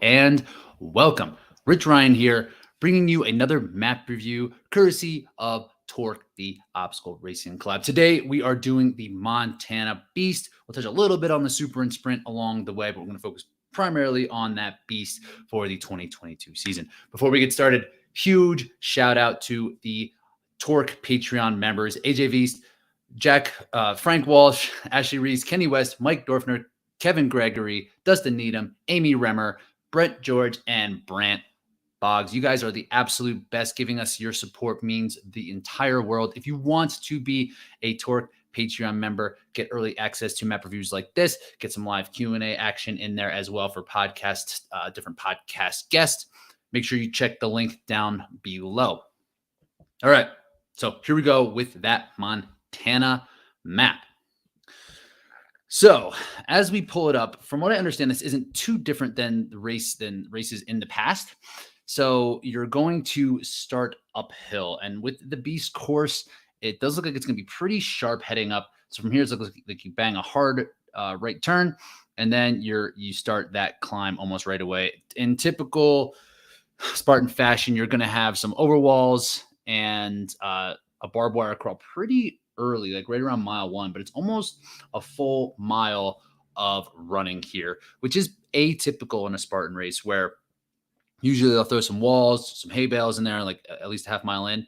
and welcome. Rich Ryan here, bringing you another map review courtesy of Torque, the Obstacle Racing Club. Today, we are doing the Montana Beast. We'll touch a little bit on the Super and Sprint along the way, but we're going to focus primarily on that Beast for the 2022 season. Before we get started, huge shout out to the Torque Patreon members, AJ Beast, Jack, Frank Walsh, Ashley Reese, Kenny West, Mike Dorfner, Kevin Gregory, Dustin Needham, Amy Remmer, Brett George, and Brant Boggs. You guys are the absolute best. Giving us your support means the entire world. If you want to be a Torque Patreon member, get early access to map reviews like this, get some live Q&A action in there as well for podcasts, different podcast guests. Make sure you check the link down below. All right, so here we go with that Montana map. So as we pull it up, from what I understand, this isn't too different than races in the past. So you're going to start uphill, and with the Beast course, it does look like it's going to be pretty sharp heading up. So from here, it looks like you bang a hard right turn, and then you start that climb almost right away. In typical Spartan fashion, you're going to have some overwalls and a barbed wire crawl pretty early, like right around mile 1, but it's almost a full mile of running here, which is atypical in a Spartan race where usually they'll throw some walls, some hay bales in there, like at least a half mile in.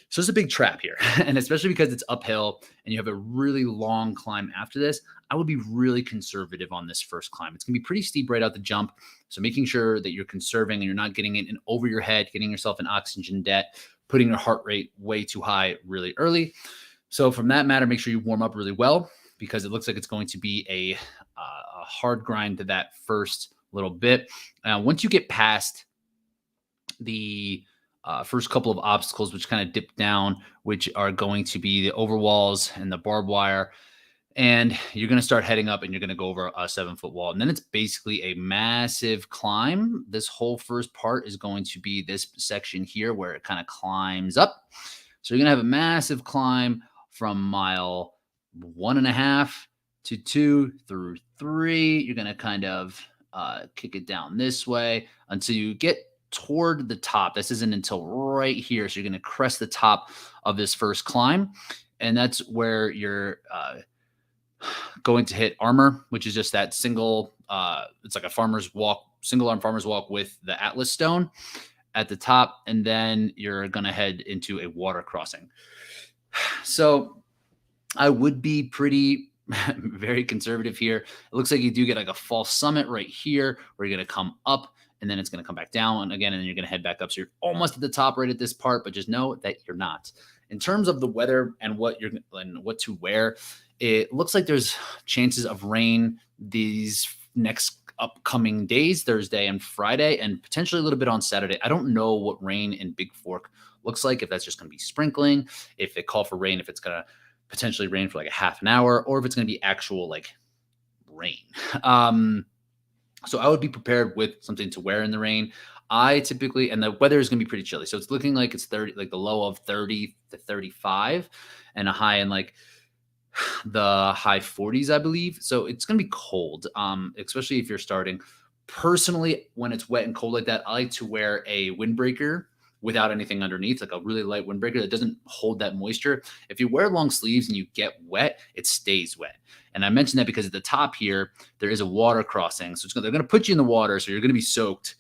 So it's a big trap here. And especially because it's uphill and you have a really long climb after this, I would be really conservative on this first climb. It's going to be pretty steep right out the jump. So making sure that you're conserving and you're not getting it in over your head, getting yourself in oxygen debt, putting your heart rate way too high really early. So from that matter, make sure you warm up really well because it looks like it's going to be a hard grind to that first little bit. Once you get past the first couple of obstacles, which kind of dip down, which are going to be the overwalls and the barbed wire, and you're going to start heading up and you're going to go over a 7-foot wall. And then it's basically a massive climb. This whole first part is going to be this section here where it kind of climbs up. So you're going to have a massive climb from mile 1.5 to 2 through 3. You're going to kind of kick it down this way until you get toward the top. This isn't until right here. So you're going to crest the top of this first climb. And that's where you're going to hit armor, which is just that single, it's like a farmer's walk, single arm farmer's walk with the Atlas stone at the top. And then you're going to head into a water crossing. So I would be pretty very conservative here. It looks like you do get like a false summit right here where you're going to come up and then it's going to come back down again, and then you're going to head back up. So you're almost at the top right at this part, but just know that you're not. In terms of the weather and what to wear, it looks like there's chances of rain these next upcoming days, Thursday and Friday, and potentially a little bit on Saturday. I don't know what rain in Big Fork looks like, if that's just going to be sprinkling, if they call for rain, if it's going to potentially rain for like a half an hour, or if it's going to be actual like rain. So I would be prepared with something to wear in the rain. And the weather is going to be pretty chilly. So it's looking like it's 30, like the low of 30 to 35 and a high in like the high 40s, I believe. So it's going to be cold, especially if you're starting. Personally, when it's wet and cold like that, I like to wear a windbreaker without anything underneath, like a really light windbreaker that doesn't hold that moisture. If you wear long sleeves and you get wet, it stays wet. And I mentioned that because at the top here, there is a water crossing. So they're going to put you in the water, so you're going to be soaked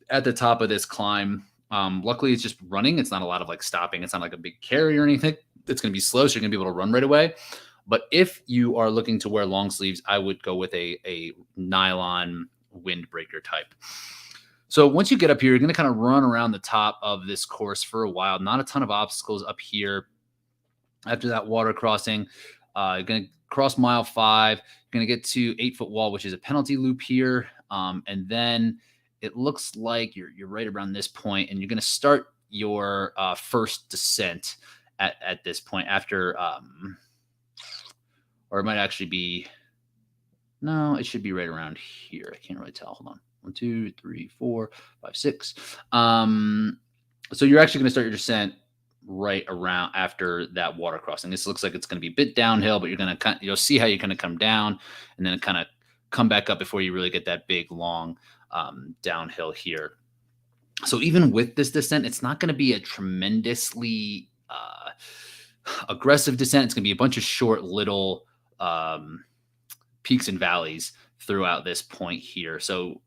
at the top of this climb. Luckily, it's just running. It's not a lot of like stopping. It's not like a big carry or anything. It's going to be slow, so you're going to be able to run right away. But if you are looking to wear long sleeves, I would go with a nylon windbreaker type. So once you get up here, you're going to kind of run around the top of this course for a while. Not a ton of obstacles up here. After that water crossing, you're going to cross mile 5. You're going to get to 8-foot wall, which is a penalty loop here. And then it looks like you're right around this point, and you're going to start your first descent at this point after, or it might actually be, no, it should be right around here. I can't really tell. Hold on. 1, 2, 3, 4, 5, 6. So you're actually going to start your descent right around after that water crossing. This looks like it's going to be a bit downhill, but you'll see how you're going to come down and then kind of come back up before you really get that big long downhill here. So even with this descent, it's not going to be a tremendously aggressive descent. It's going to be a bunch of short little peaks and valleys throughout this point here. So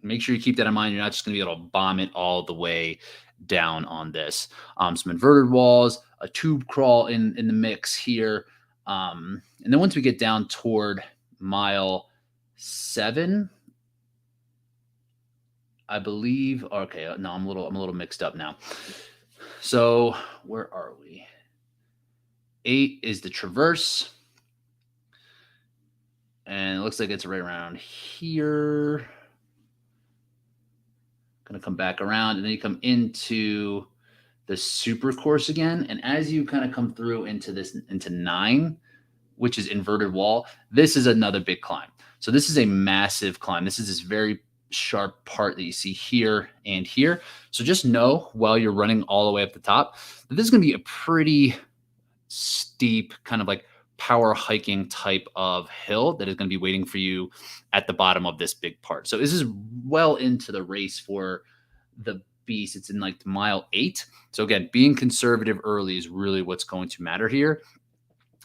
make sure you keep that in mind. You're not just going to be able to bomb it all the way down on this. Some inverted walls, a tube crawl in the mix here. And then once we get down toward mile 7, I believe. Okay, no, I'm a little mixed up now. So where are we? 8 is the traverse. And it looks like it's right around here. Going to come back around, and then you come into the super course again. And as you kind of come through into 9, which is inverted wall, this is another big climb. So this is a massive climb. This is this very sharp part that you see here and here. So just know while you're running all the way up the top that this is going to be a pretty steep kind of like power hiking type of hill that is going to be waiting for you at the bottom of this big part. So this is well into the race for the Beast. It's in like mile 8. So again, being conservative early is really what's going to matter here.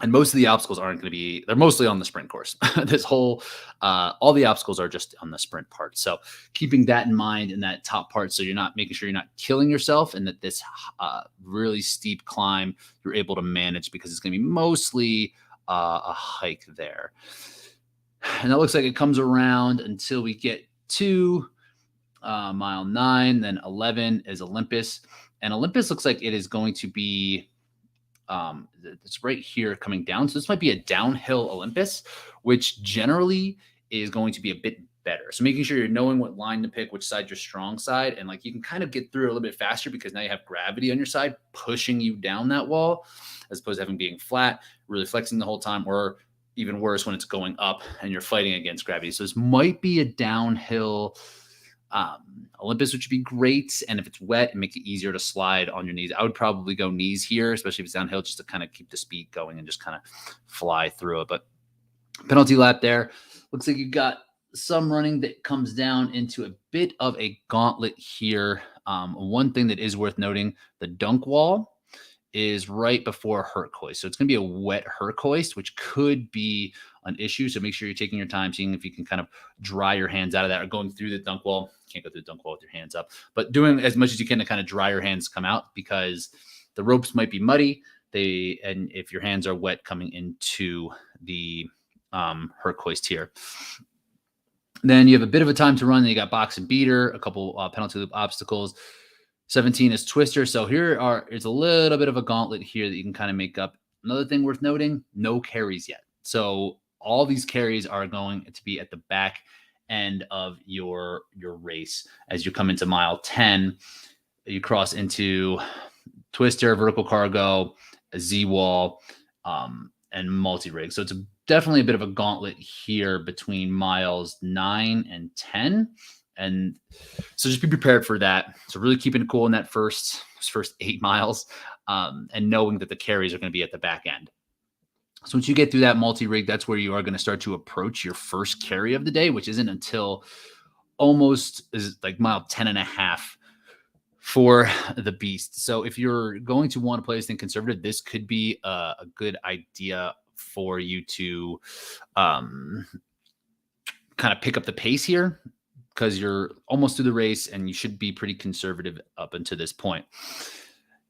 And most of the obstacles aren't going to be, they're mostly on the sprint course. This whole, all the obstacles are just on the sprint part. So keeping that in mind in that top part, so you're not making sure you're not killing yourself, and that this really steep climb you're able to manage, because it's going to be mostly a hike there. And that looks like it comes around until we get to mile 9, then 11 is Olympus. And Olympus looks like it is going to be, it's right here coming down. So this might be a downhill Olympus, which generally is going to be a bit better. So making sure you're knowing what line to pick, which side your strong side, and like you can kind of get through a little bit faster because now you have gravity on your side pushing you down that wall, as opposed to having being flat, really flexing the whole time, or even worse when it's going up and you're fighting against gravity. So this might be a downhill Olympus, which would be great. And if it's wet, it makes it easier to slide on your knees. I would probably go knees here, especially if it's downhill, just to kind of keep the speed going and just kind of fly through it. But penalty lap there. Looks like you got some running that comes down into a bit of a gauntlet here. One thing that is worth noting, the dunk wall is right before Herc hoist. So it's going to be a wet Herc hoist, which could be an issue. So make sure you're taking your time, seeing if you can kind of dry your hands out of that, or going through the dunk wall. Can't go through the dunk wall with your hands up, but doing as much as you can to kind of dry your hands come out, because the ropes might be muddy. And if your hands are wet coming into the Herc hoist here. Then you have a bit of a time to run. Then you got box and beater, a couple penalty loop obstacles. 17 is Twister. So it's a little bit of a gauntlet here that you can kind of make up. Another thing worth noting, no carries yet. So all these carries are going to be at the back end of your race. As you come into mile 10, you cross into Twister, vertical cargo, a Z-wall, and multi-rig. So it's definitely a bit of a gauntlet here between miles 9 and 10. And so just be prepared for that. So really keeping it cool in that first 8 miles, and knowing that the carries are going to be at the back end. So once you get through that multi-rig, that's where you are going to start to approach your first carry of the day, which isn't until almost is like mile 10 and a half for the Beast. So if you're going to want to play this thing conservative, this could be a good idea for you to kind of pick up the pace here, because you're almost through the race and you should be pretty conservative up until this point.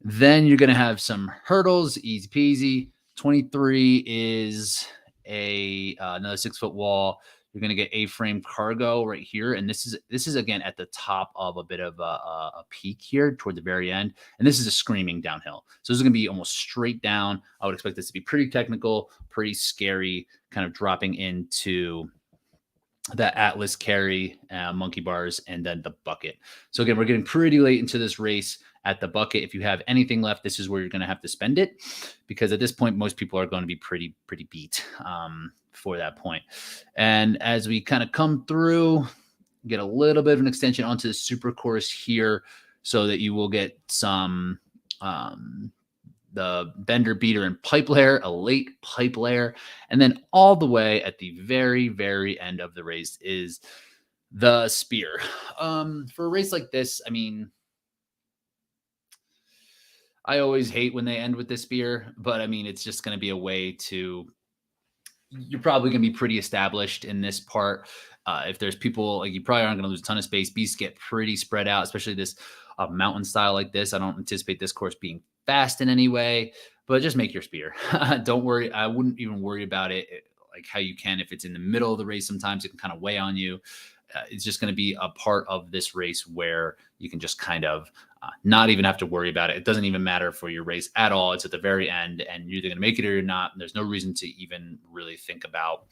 Then you're going to have some hurdles, easy peasy. 23 is another 6-foot wall. You're going to get A-frame cargo right here. And this is again at the top of a bit of a peak here toward the very end. And this is a screaming downhill. So this is going to be almost straight down. I would expect this to be pretty technical, pretty scary, kind of dropping into that Atlas carry, monkey bars, and then the bucket. So again, we're getting pretty late into this race at the bucket. If you have anything left, this is where you're going to have to spend it, because at this point, most people are going to be pretty beat for that point. And as we kind of come through, get a little bit of an extension onto the super course here, so that you will get some the bender, beater, and pipe layer, a late pipe layer. And then all the way at the very, very end of the race is The spear. For a race like this, I mean, I always hate when they end with the spear, but I mean, it's just going to be a way to, you're probably going to be pretty established in this part. If there's people, like, you probably aren't going to lose a ton of space. Beasts get pretty spread out, especially this mountain style like this. I don't anticipate this course being fast in any way, but just make your spear. Don't worry. I wouldn't even worry about it, like how you can if it's in the middle of the race. Sometimes it can kind of weigh on you. It's just going to be a part of this race where you can just kind of not even have to worry about it. It doesn't even matter for your race at all. It's at the very end, and you're either going to make it or you're not. There's no reason to even really think about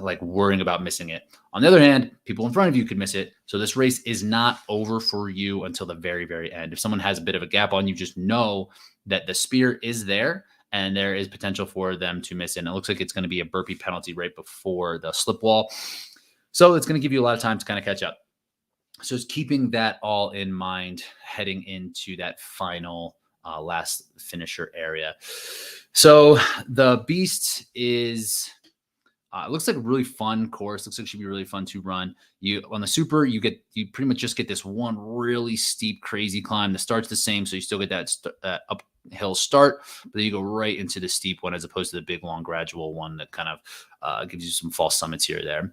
like worrying about missing it. On the other hand, people in front of you could miss it. So this race is not over for you until the very, very end. If someone has a bit of a gap on you, just know that the spear is there and there is potential for them to miss it. And it looks like it's going to be a burpee penalty right before the slip wall. So it's going to give you a lot of time to kind of catch up. So it's keeping that all in mind heading into that final last finisher area. So the Beast is, it looks like a really fun course. Looks like it should be really fun to run. You on the Super, you pretty much just get this one really steep, crazy climb. The start's the same, so you still get that uphill start, but then you go right into the steep one as opposed to the big, long, gradual one that kind of gives you some false summits here or there.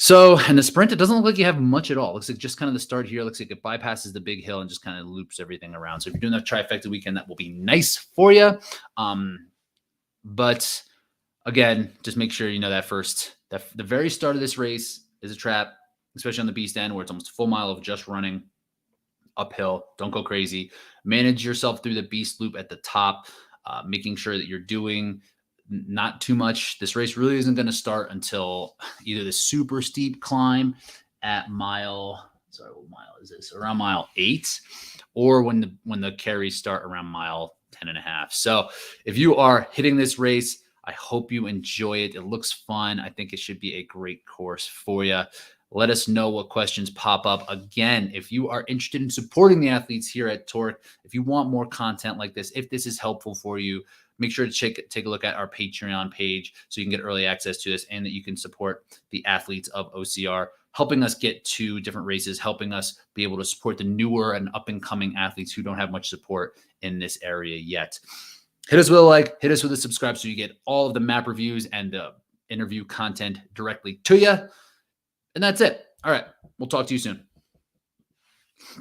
So, and the Sprint, it doesn't look like you have much at all. It looks like just kind of the start here. It looks like it bypasses the big hill and just kind of loops everything around. So if you're doing that trifecta weekend, that will be nice for you. But again, just make sure you know that the very start of this race is a trap, especially on the Beast end where it's almost a full mile of just running uphill. Don't go crazy. Manage yourself through the Beast loop at the top, making sure that you're doing not too much. This race really isn't going to start until either the super steep climb at what mile is this? Around mile 8, or when the carries start around mile 10.5. So if you are hitting this race, I hope you enjoy it. It looks fun. I think it should be a great course for you. Let us know what questions pop up. Again, if you are interested in supporting the athletes here at Torque, if you want more content like this, if this is helpful for you, make sure to take a look at our Patreon page so you can get early access to this and that you can support the athletes of OCR, helping us get to different races, helping us be able to support the newer and up-and-coming athletes who don't have much support in this area yet. Hit us with a like, hit us with a subscribe so you get all of the map reviews and the interview content directly to you. And that's it. All right. We'll talk to you soon.